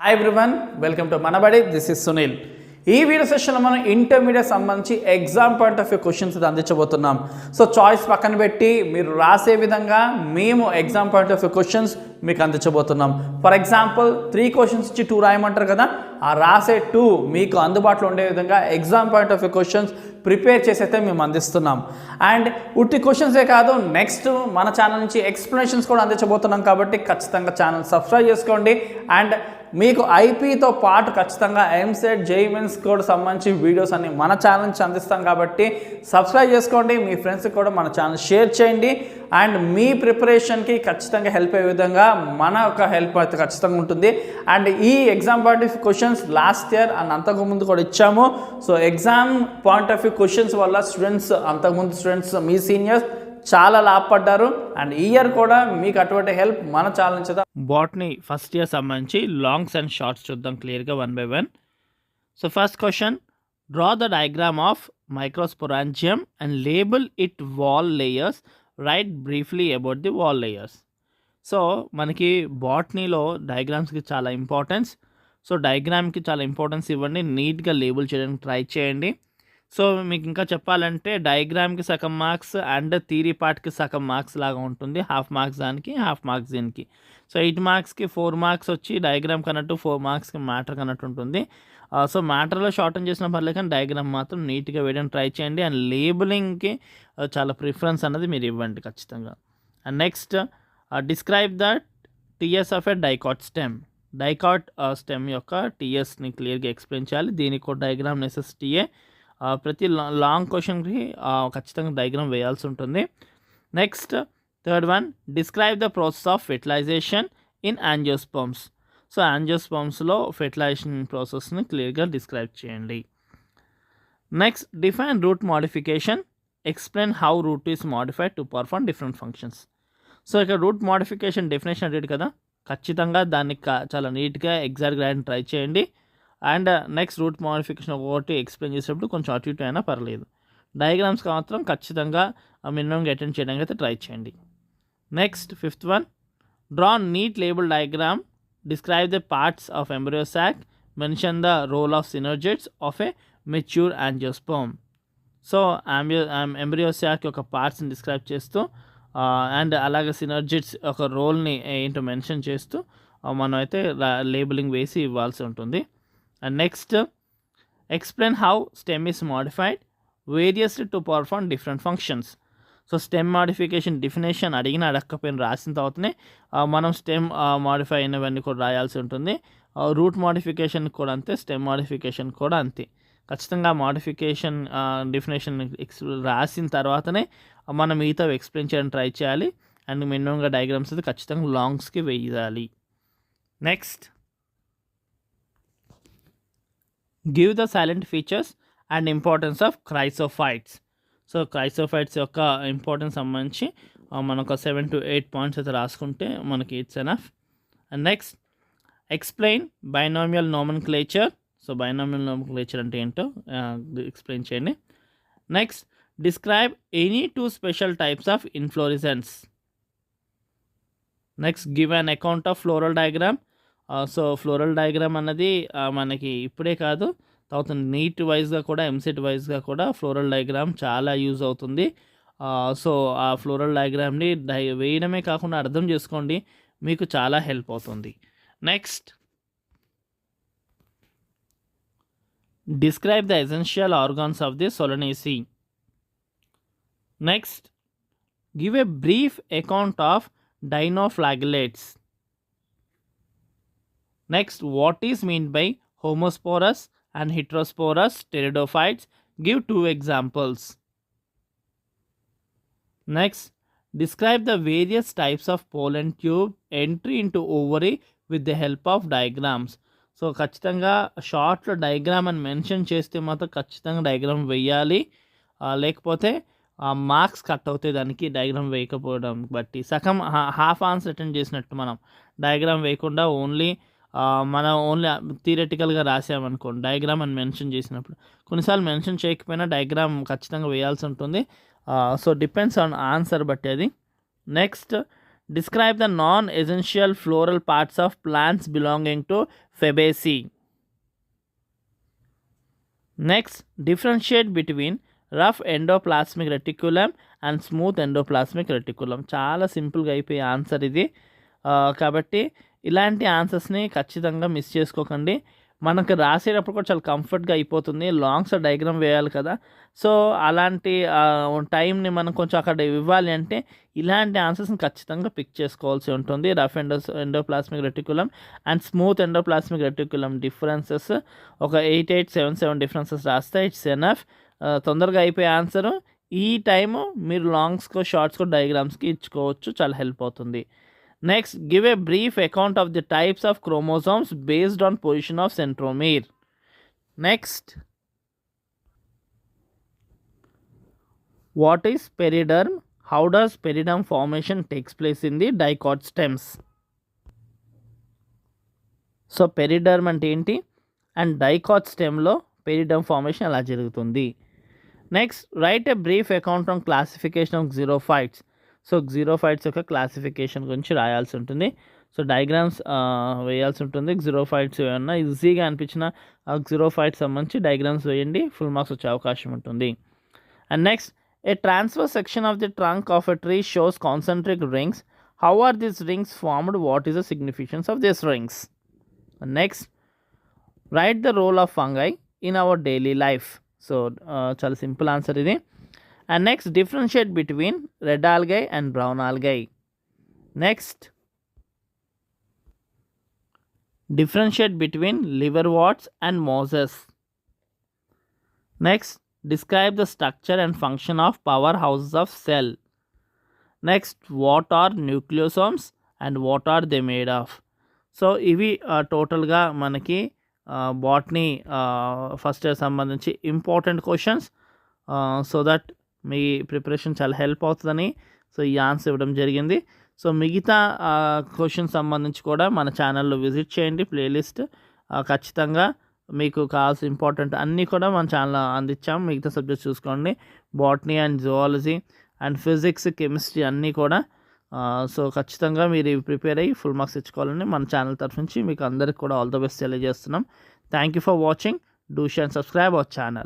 Hi everyone, welcome to Manabadi. This is Sunil. ఈ video సెషన్లో మనం ఇంటర్మీడియట్ సంబంధించి exam point of view questions అందించబోతున్నాం. సో చాయిస్ పక్కన పెట్టి మీరు రాసే విధంగా మేము exam point of view questions మీకు అందించబోతున్నాం. ఫర్ ఎగ్జాంపుల్ 3 క్వశ్చన్స్ ఇచ్చి 2 రాయమంటారు కదా, ఆ రాసే 2 మీకు అందుబాటులో ఉండే విధంగా exam point of view questions prepare చేసి అయితే మేము అందిస్తున్నాం. అండ్ ఉట్టి క్వశ్చన్సే కాదు, నెక్స్ట్ మన ఛానల్ నుంచి ఎక్స్ప్లెనేషన్స్ కూడా అందించబోతున్నాం. కాబట్టి ఖచ్చితంగా ఛానల్ సబ్స్క్రైబ్ చేసుకోండి. అండ్ మీకు ఐపీతో పాటు ఖచ్చితంగా ఎంసెట్ జేఈఈ మెయిన్స్ కూడా సంబంధించి వీడియోస్ అన్ని మన ఛానల్ నుంచి అందిస్తాం. కాబట్టి సబ్స్క్రైబ్ చేసుకోండి, మీ ఫ్రెండ్స్కి కూడా మన ఛానల్ షేర్ చేయండి. అండ్ మీ ప్రిపరేషన్కి ఖచ్చితంగా హెల్ప్ అయ్యే విధంగా మన యొక్క హెల్ప్ అయితే ఖచ్చితంగా ఉంటుంది. అండ్ ఈ exam point of view questions last year and అంతకుముందు కూడా ఇచ్చాము. So exam point of view questions వల్ల అంతకుముందు స్టూడెంట్స్ మీ సీనియర్స్ చాలా లాభపడ్డారు. అండ్ ఈ ఇయర్ కూడా మీకు అటువంటి హెల్ప్ మన ఛానల్ నుంచి. బాటనీ ఫస్ట్ ఇయర్ సంబంధించి లాంగ్స్ అండ్ షార్ట్స్ చూద్దాం క్లియర్గా 1 by 1. So first question, draw the diagram of microsporangium and label it wall layers, write briefly about the wall layers. So మనకి బాటనీలో డయాగ్రామ్స్కి చాలా ఇంపార్టెన్స్. సో డయాగ్రామ్కి చాలా importance ఇవ్వండి, నీట్గా లేబుల్ చేయడానికి ట్రై చేయండి. సో మీకు ఇంకా చెప్పాలంటే డయాగ్రామ్కి సగం మార్క్స్ అండ్ థియరీ పార్ట్కి సగం మార్క్స్ లాగా ఉంటుంది. హాఫ్ మార్క్స్ దానికి, హాఫ్ మార్క్స్ దీనికి. సో 8 మార్క్స్కి 4 మార్క్స్ వచ్చి డయాగ్రామ్ కన్నట్టు, 4 మార్క్స్కి మ్యాటర్ కన్నట్టు ఉంటుంది. సో మ్యాటర్లో షార్టన్ చేసిన పర్లేదు, కానీ డయాగ్రామ్ మాత్రం నీట్గా వేయడానికి ట్రై చేయండి. అండ్ లేబులింగ్కి చాలా ప్రిఫరెన్స్ అన్నది మీరు ఇవ్వండి ఖచ్చితంగా. And next, describe the TS of a dicot stem. Dicot stem యొక్క టీఎస్ని క్లియర్గా ఎక్స్ప్లెయిన్ చేయాలి. దీనికి కూడా డయాగ్రామ్ నెసెసిటీయే. ప్రతి లాంగ్ క్వశ్చన్కి ఖచ్చితంగా డయాగ్రామ్ వేయాల్సి ఉంటుంది. Next, third one, describe the process of fertilization in angiosperms. So యాంజియోస్పర్మ్స్లో ఫెర్టిలైజేషన్ ప్రాసెస్ని క్లియర్గా డిస్క్రైబ్ చేయండి. Next, define root modification, explain how root is modified to perform different functions. So ఇక్కడ రూట్ మోడిఫికేషన్ డెఫినేషన్ అడిగాడు కదా, ఖచ్చితంగా దాన్ని చాలా నీట్గా ఎగ్జాక్ట్గా రాయడానికి ట్రై చేయండి. అండ్ నెక్స్ట్, రూట్ మోడిఫికేషన్ ఒకటి ఎక్స్ప్లెయిన్ చేసేటప్పుడు కొంచెం అటు ఇటు అయినా పర్లేదు. డయాగ్రామ్స్కి మాత్రం ఖచ్చితంగా మినిమంగా అటెండ్ చేయడానికి అయితే ట్రై చేయండి. Next, fifth one, draw neat label diagram, describe the parts of embryo sac, mention the role of synergids of a mature angiosperm. So embryo sac యొక్క పార్ట్స్ని డిస్క్రైబ్ చేస్తూ అండ్ అలాగే సినర్జిడ్స్ ఒక రోల్ని ఏంటో మెన్షన్ చేస్తూ మనం అయితే లేబులింగ్ వేసి ఇవ్వాల్సి ఉంటుంది. And next, explain how stem is modified variously to perform different functions. So stem modification definition అడగకపోయిన రాసిన తర్వాతనే మనం స్టెమ్ మోడిఫై అయినవన్నీ కూడా రాయాల్సి ఉంటుంది. రూట్ మోడిఫికేషన్ కూడా అంతే, స్టెమ్ మోడిఫికేషన్ కూడా అంతే. ఖచ్చితంగా మోడిఫికేషన్ డెఫినేషన్ రాసిన తర్వాతనే మనం మిగతా ఎక్స్ప్లెయిన్ చేయడానికి ట్రై చేయాలి. అండ్ మినిమంగా డయాగ్రామ్స్ అయితే ఖచ్చితంగా లాంగ్స్కి వేయాలి. Next, give the silent features and importance of chrysophytes. So chrysophytes యొక్క ఇంపార్టెన్స్ సంబంధించి మనకు 7 to 8 పాయింట్స్ అయితే రాసుకుంటే మనకి it's enough. And next, explain binomial nomenclature. So binomial nomenclature అంటే ఏంటో ఎక్స్ప్లెయిన్ చేయండి. Next, describe any 2 special types of inflorescence. Next, give an account of floral diagram. So floral diagram అన్నది మనకి ఇప్పుడే కాదు, తర్వాత నీట్ వైజ్గా కూడా, ఎంసెట్ వైజ్గా కూడా ఫ్లోరల్ డయాగ్రామ్ చాలా యూజ్ అవుతుంది. సో ఆ ఫ్లోరల్ డయాగ్రామ్ని వేయడమే కాకుండా అర్థం చేసుకోండి, మీకు చాలా హెల్ప్ అవుతుంది. Next, describe the essential organs of the solanaceae. Next, give a brief account of dinoflagellates. Next, what is meant by homosporous and heterosporous pteridophytes? Give 2 examples. Next, describe the various types of pollen tube entry into ovary with the help of diagrams. So ఖచ్చితంగా షార్ట్లో diagram అని mention చేస్తే మాత్రం ఖచ్చితంగా diagram వేయాలి, లేకపోతే marks cut అవుతాయి దానికి డయాగ్రామ్ వేయకపోవడం బట్టి. సగం హాఫ్ ఆన్సర్ అటెండ్ చేసినట్టు మనం డయాగ్రామ్ వేయకుండా మనం ఓన్లీ థియరటికల్గా రాసామనుకోండి, డయాగ్రామ్ అని మెన్షన్ చేసినప్పుడు. కొన్నిసార్లు మెన్షన్ చేయకపోయినా డయాగ్రామ్ ఖచ్చితంగా వేయాల్సి ఉంటుంది. సో డిపెండ్స్ ఆన్ ఆన్సర్ బట్టి అది. Next, Describe the non-essential floral parts of plants belonging to Fabaceae. Next, differentiate between rough endoplasmic reticulum and smooth endoplasmic reticulum. చాలా సింపుల్గా అయిపోయే ఆన్సర్ ఇది. కాబట్టి ఇలాంటి ఆన్సర్స్ని ఖచ్చితంగా మిస్ చేసుకోకండి. మనకు రాసేటప్పుడు కూడా చాలా కంఫర్ట్గా అయిపోతుంది. లాంగ్స్ డయాగ్రామ్ వేయాలి కదా, సో అలాంటి టైంని మనం కొంచెం అక్కడ ఇవ్వాలి అంటే ఇలాంటి ఆన్సర్స్ని ఖచ్చితంగా పిక్ చేసుకోవాల్సి ఉంటుంది. Rough endoplasmic reticulum and smooth endoplasmic reticulum differences ఒక 8877 డిఫరెన్సెస్ రాస్తే ఇట్స్ ఎనఫ్. తొందరగా అయిపోయే ఆన్సరు. ఈ టైము మీరు లాంగ్స్కో షార్ట్స్కో డయాగ్రామ్స్కి ఇచ్చుకోవచ్చు, చాలా హెల్ప్ అవుతుంది. Next, give a brief account of the types of chromosomes based on position of centromere. Next, what is periderm? How does periderm formation takes place in the dicot stems? So periderm అంటే ఏంటి and dicot స్టెమ్లో periderm formation ఎలా జరుగుతుంది? Next, write a brief account on classification of xerophytes. So xerophytes యొక్క classification గురించి రాయాల్సి ఉంటుంది. So diagrams వేయాల్సి ఉంటుంది. జిరోఫైట్స్ ఏమన్నా ఈజీగా అనిపించిన జిరోఫైట్స్ సంబంధించి డయాగ్రామ్స్ వేయండి, ఫుల్ మార్క్స్ వచ్చే అవకాశం ఉంటుంది. And next, a transfer section of the trunk of a tree shows concentric rings. How are these rings formed? What is the significance of these rings? Next, write the role of fungi in our daily life. So చాలా simple answer ఇది. And next, differentiate between red algae and brown algae. Next, differentiate between liverworts and mosses. Next, describe the structure and function of powerhouses of cell. Next, what are nucleosomes and what are they made of? So ఇవి టోటల్గా మనకి botany first year సంబంధించి important questions. So that me preparation చాలా help అవుతుందని so ఈ answer ఇవ్వడం జరిగింది. So మిగతా క్వశ్చన్స్ సంబంధించి కూడా మన ఛానల్లో విజిట్ చేయండి. ప్లేలిస్ట్ ఖచ్చితంగా మీకు కావాల్సిన ఇంపార్టెంట్ అన్నీ కూడా మన ఛానల్లో అందించాం. మిగతా సబ్జెక్ట్స్ చూసుకోండి, botany and zoology and physics, chemistry అన్నీ కూడా. సో ఖచ్చితంగా మీరు ప్రిపేర్ అయ్యి ఫుల్ మార్క్స్ తెచ్చుకోవాలని మన ఛానల్ తరఫు నుంచి మీకు అందరికి కూడా ఆల్ ద బెస్ట్ తెలియజేస్తున్నాం. Thank you for watching. Do share and subscribe our channel.